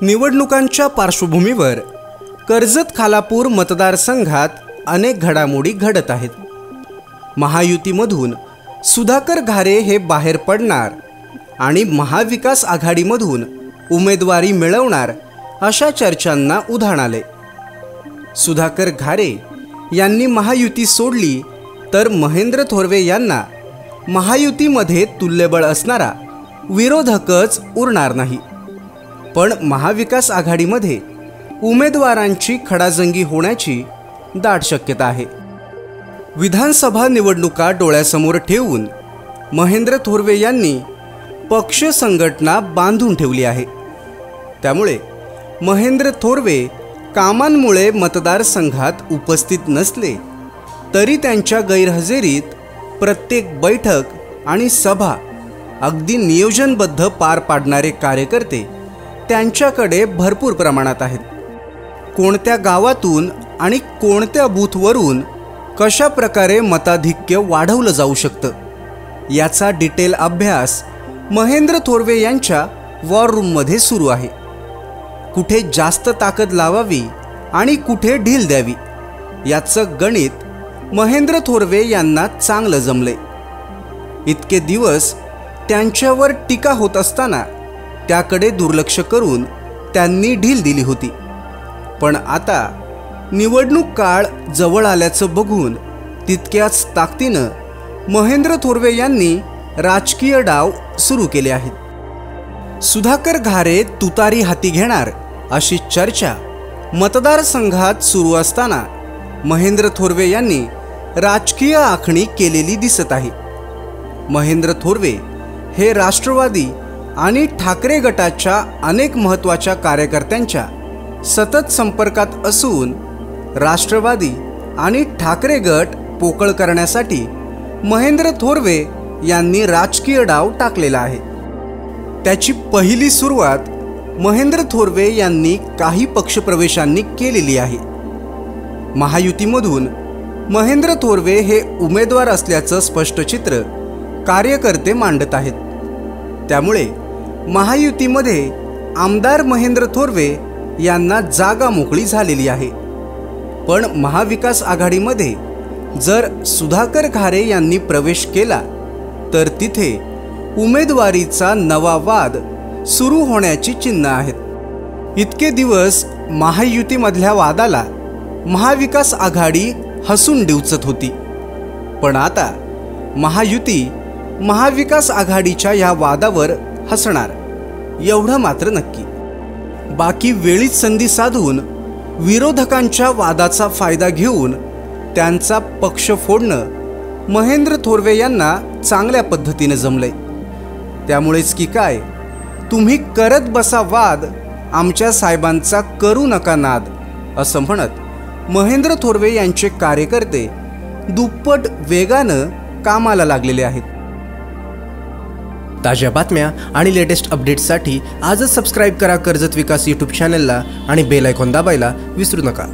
निवडणुकांच्या पार्श्वभूमीवर कर्जत खालापूर मतदारसंघात अनेक घडामोडी घडत आहेत। महायुतीमधून सुधाकर घारे हे बाहेर पडणार आणि महाविकास आघाडीमधून उमेदवारी मिळवणार अशा चर्चांना उधाण आले। सुधाकर घारे यांनी महायुती सोडली तर महेंद्र थोरवे यांना महायुतीमध्ये तुल्यबळ असणारा विरोधकच उरणार नाही। पण महाविकास आघाडीमध्ये उमेदवारांची खडाजंगी होण्याची दाट शक्यता आहे। विधानसभा निवडणुका डोळ्यासमोर ठेवून महेंद्र थोरवे यांनी पक्ष संघटना बांधून ठेवली आहे। त्यामुळे महेंद्र थोरवे कामांमुळे मतदारसंघात उपस्थित नसले तरी त्यांच्या गैरहजेरीत प्रत्येक बैठक आणि सभा अगदी नियोजनबद्ध पार पाडणारे कार्यकर्ते त्यांच्याकडे भरपूर प्रमाणात आहेत। कोणत्या गावातून आणि कोणत्या बूथवरून कशा प्रकारे मताधिक्य वाढवलं जाऊ शकतं याचा डिटेल अभ्यास महेंद्र थोरवे यांच्या वॉर रूममध्ये सुरू आहे। कुठे जास्त ताकद लावावी आणि कुठे ढील द्यावी याचं गणित महेंद्र थोरवे यांना चांगलं जमले। इतके दिवस त्यांच्यावर टीका होत असताना त्याकडे दुर्लक्ष करून त्यांनी ढील दिली होती। पण आता निवडणूक काळ जवळ आल्याचं बघून तितक्याच ताकदीनं महेंद्र थोरवे यांनी राजकीय डाव सुरू केले आहेत। सुधाकर घारे तुतारी हाती घेणार अशी चर्चा मतदारसंघात सुरू असताना महेंद्र थोरवे यांनी राजकीय आखणी केलेली दिसत आहे। महेंद्र थोरवे हे राष्ट्रवादी आणि ठाकरे गटाच्या अनेक महत्त्वाच्या कार्यकर्त्यांच्या सतत संपर्कात असून राष्ट्रवादी आणि ठाकरे गट पोकळ करण्यासाठी महेंद्र थोरवे यांनी राजकीय डाव टाकलेला आहे। त्याची पहिली सुरुवात महेंद्र थोरवे यांनी काही पक्षप्रवेशांनी केलेली आहे। महायुतीमधून महेंद्र थोरवे हे उमेदवार असल्याचं स्पष्ट चित्र कार्यकर्ते मांडत आहेत। त्यामुळे महायुतीमध्ये आमदार महेंद्र थोरवे यांना जागा मोकळी झालेली आहे। पण महाविकास आघाडीमध्ये जर सुधाकर घारे यांनी प्रवेश केला तर तिथे उमेदवारीचा नवा वाद सुरू होण्याची चिन्ह आहेत। इतके दिवस महायुतीमधल्या वादाला महाविकास आघाडी हसून डिवचत होती, पण आता महायुती महाविकास आघाडीच्या या वादावर हसणार एवढं मात्र नक्की। बाकी वेळीच संधी साधून विरोधकांच्या वादाचा फायदा घेऊन त्यांचा पक्ष फोडणं महेंद्र थोरवे यांना चांगल्या पद्धतीने जमलंय। त्यामुळेच की काय, तुम्ही करत बसा वाद, आमच्या साहेबांचा करू नका नाद असं म्हणत महेंद्र थोरवे यांचे कार्यकर्ते दुप्पट वेगानं कामाला लागलेले आहेत। ताज्या बातम्या आणि लेटेस्ट अपडेट्ससाठी आजच सबस्क्राइब करा कर्जत विकास यूट्यूब चॅनलला आणि बेल आयकॉन दाबायला विसरू नका।